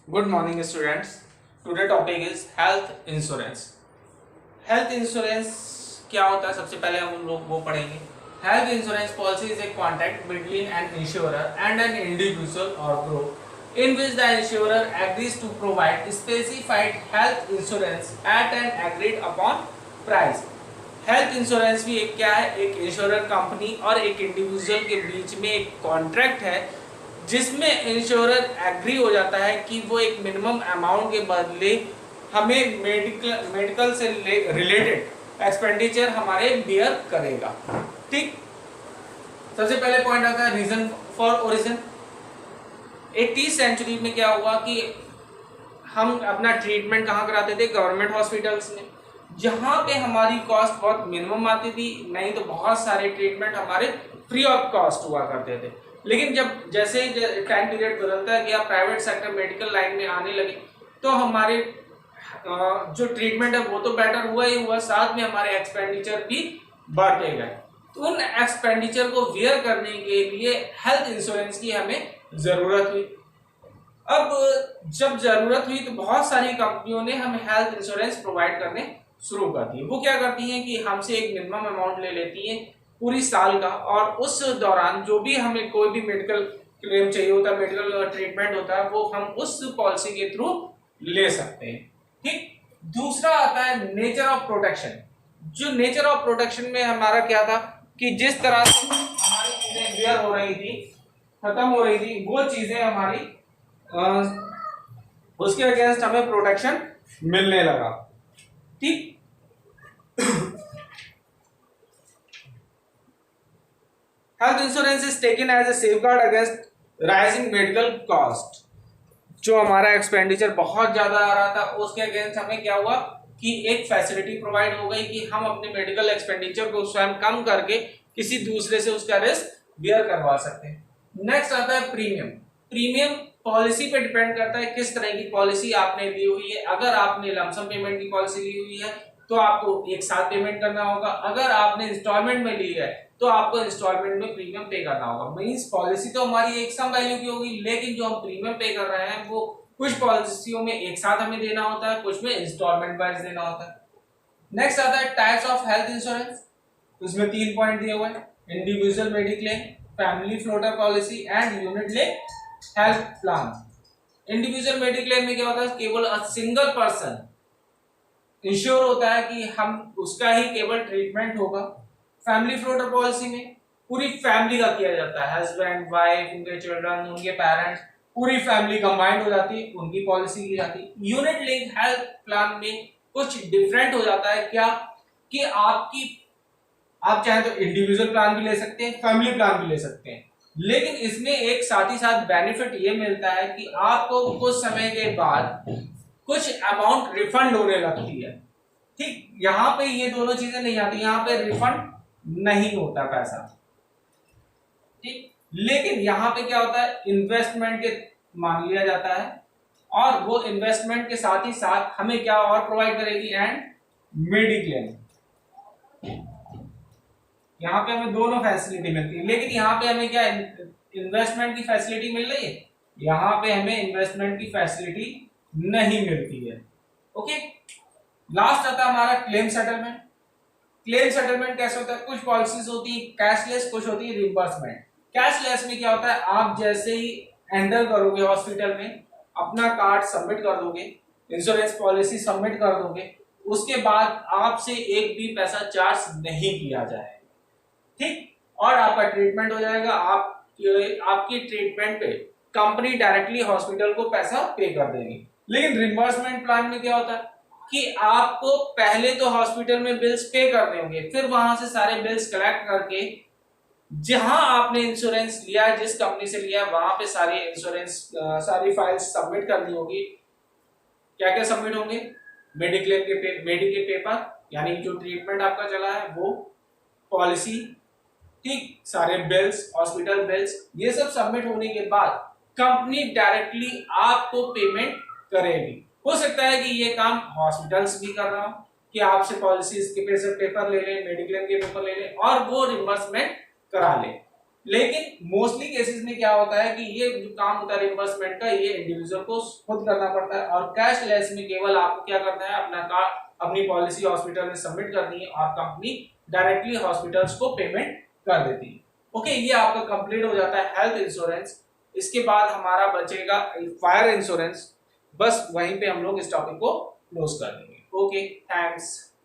Good morning, students. Today topic is health insurance. Health insurance क्या होता है, सबसे पहले हम लोग वो पढ़ेंगे. Health insurance policy is a contract between an insurer and an individual or group in which the insurer agrees to provide specified health insurance at an agreed upon price. Health insurance भी एक क्या है, एक insurer company और एक individual के बीच में एक कॉन्ट्रैक्ट है जिसमें इंश्योरर एग्री हो जाता है कि वो एक मिनिमम अमाउंट के बदले हमें मेडिकल से रिलेटेड एक्सपेंडिचर हमारे बियर करेगा. ठीक, सबसे पहले पॉइंट आता है reason for origin. 80th century में क्या हुआ कि हम अपना ट्रीटमेंट कहाँ कराते थे, गवर्नमेंट हॉस्पिटल्स में, जहाँ पे हमारी कॉस्ट बहुत मिनिमम आती थी, नहीं तो बहुत सारे ट्रीटमेंट हमारे फ्री ऑफ कॉस्ट हुआ करते थे. लेकिन जब जैसे टाइम पीरियड बदलता गया, प्राइवेट सेक्टर मेडिकल लाइन में आने लगे, तो हमारे जो ट्रीटमेंट है वो तो बेटर हुआ ही हुआ, साथ में हमारे एक्सपेंडिचर भी बढ़ते गए. तो उन एक्सपेंडिचर को वियर करने के लिए हेल्थ इंश्योरेंस की हमें जरूरत हुई. अब जब जरूरत हुई तो बहुत सारी कंपनियों ने हमें हेल्थ इंश्योरेंस प्रोवाइड करने शुरू कर दिए. वो क्या करती हैं कि हमसे एक मिनिमम अमाउंट ले लेती हैं पूरी साल का, और उस दौरान जो भी हमें कोई भी मेडिकल क्लेम चाहिए होता है, मेडिकल ट्रीटमेंट होता है, वो हम उस पॉलिसी के थ्रू ले सकते हैं. ठीक, दूसरा आता है नेचर ऑफ प्रोटेक्शन. जो नेचर ऑफ प्रोटेक्शन में हमारा क्या था कि जिस तरह से हमारी चीजें वेयर हो रही थी, खत्म हो रही थी, वो चीजें हमारी उसके अगेंस्ट हमें प्रोटेक्शन मिलने लगा. ठीक, health insurance is taken as a safeguard against rising medical cost. जो हमारा एक्सपेंडिचर बहुत ज्यादा आ रहा था उसके अगेंस्ट हमें क्या हुआ कि एक फैसिलिटी प्रोवाइड हो गई कि हम अपने मेडिकल एक्सपेंडिचर को स्वयं कम करके किसी दूसरे से उसका रिस्क बियर करवा सकते हैं. नेक्स्ट आता है प्रीमियम. प्रीमियम पॉलिसी पे डिपेंड करता है किस तरह की पॉलिसी आपने ली हुई है. अगर आपने लमसम पेमेंट की पॉलिसी ली हुई है तो आपको एक साथ पेमेंट करना होगा. अगर आपने इंस्टॉलमेंट में ली है तो आपको इंस्टॉलमेंट में प्रीमियम पे करना होगा. मींस पॉलिसी तो हमारी एक सम वैल्यू की होगी, लेकिन जो हम प्रीमियम पे कर रहे हैं वो कुछ पॉलिसियों में एक साथ हमें देना होता है, कुछ में इंस्टॉलमेंट वाइज देना होता है. नेक्स्ट आता है टाइप्स ऑफ हेल्थ इंश्योरेंस. उसमें 3 पॉइंट दिए हुए हैं: individual mediclaim, family floater policy and unit linked health plan. Individual mediclaim में क्या होता है, केवल अ सिंगल पर्सन इंश्योर होता है कि हम उसका ही केवल ट्रीटमेंट होगा. फैमिली फ्लोटर पॉलिसी में पूरी फैमिली का किया जाता है, हस्बैंड, वाइफ, उनके चिल्ड्रन, उनके पेरेंट्स, पूरी फैमिली कंबाइंड हो जाती है, उनकी पॉलिसी की जाती है. यूनिट लिंक हेल्थ प्लान में कुछ डिफरेंट हो जाता है. क्या कि आप चाहे तो इंडिविजुअल प्लान भी ले सकते हैं, फैमिली प्लान भी ले सकते हैं, लेकिन इसमें एक साथ ही साथ बेनिफिट ये मिलता है कि आपको कुछ समय के बाद कुछ अमाउंट रिफंड होने लगती है. ठीक, यहाँ पे ये दोनों चीजें नहीं आती, यहाँ पे रिफंड नहीं होता पैसा. ठीक, लेकिन यहाँ पे क्या होता है, इन्वेस्टमेंट के मान लिया जाता है, और वो इन्वेस्टमेंट के साथ ही साथ हमें क्या और प्रोवाइड करेगी, एंड मेडिक्लेम. यहाँ पे हमें दोनों फैसिलिटी मिलती है, लेकिन यहाँ पे हमें क्या इन्वेस्टमेंट की फैसिलिटी मिल रही है, यहाँ पे हमें इन्वेस्टमेंट की फैसिलिटी नहीं मिलती है. ओके, लास्ट आता है हमारा क्लेम सेटलमेंट. क्लेम सेटलमेंट कैसे होता है, कुछ पॉलिसीज होती है कैशलेस, कुछ होती है रिम्बर्समेंट. कैशलेस में क्या होता है, आप जैसे ही एंटर करोगे हॉस्पिटल में, अपना कार्ड सबमिट कर दोगे, इंश्योरेंस पॉलिसी सबमिट कर दोगे, उसके बाद आपसे एक भी पैसा चार्ज नहीं किया जाएगा. ठीक, और आपका ट्रीटमेंट हो जाएगा. आपकी ट्रीटमेंट पे कंपनी डायरेक्टली हॉस्पिटल को पैसा पे कर देगी. लेकिन रिम्बर्समेंट प्लान में क्या होता है कि आपको पहले तो हॉस्पिटल में बिल्स पे करने होंगे, फिर वहां से सारे बिल्स कलेक्ट करके जहां आपने इंश्योरेंस लिया, जिस कंपनी से लिया, वहां पे सारी इंश्योरेंस सारी फाइल्स सबमिट करनी होगी. क्या क्या सबमिट होंगे, मेडिक्लेम के मेडिकेल पेपर, यानी जो ट्रीटमेंट आपका चला है वो, पॉलिसी, ठीक, सारे बिल्स, हॉस्पिटल बिल्स, ये सब सबमिट होने के बाद कंपनी डायरेक्टली आपको पेमेंट करेगी. हो सकता है कि ये काम हॉस्पिटल्स भी कर रहा हो कि आपसे पॉलिसीज के पेपर ले लें, मेडिक्लेम के पेपर ले लें और वो रिम्बर्समेंट करा ले. लेकिन मोस्टली केसेस में क्या होता है कि ये जो काम होता है रिम्बर्समेंट का, ये इंडिविजुअल को खुद करना पड़ता है, और कैशलेस में केवल आपको क्या करना है, अपना कार्ड, अपनी पॉलिसी हॉस्पिटल में सबमिट करनी है और कंपनी डायरेक्टली हॉस्पिटल्स को पेमेंट कर देती है। ओके, ये आपका कंप्लीट हो जाता है हेल्थ इंश्योरेंस। इसके बाद हमारा बचेगा फायर इंश्योरेंस। बस वहीं पे हम लोग इस टॉपिक को क्लोज कर देंगे। Okay, thanks.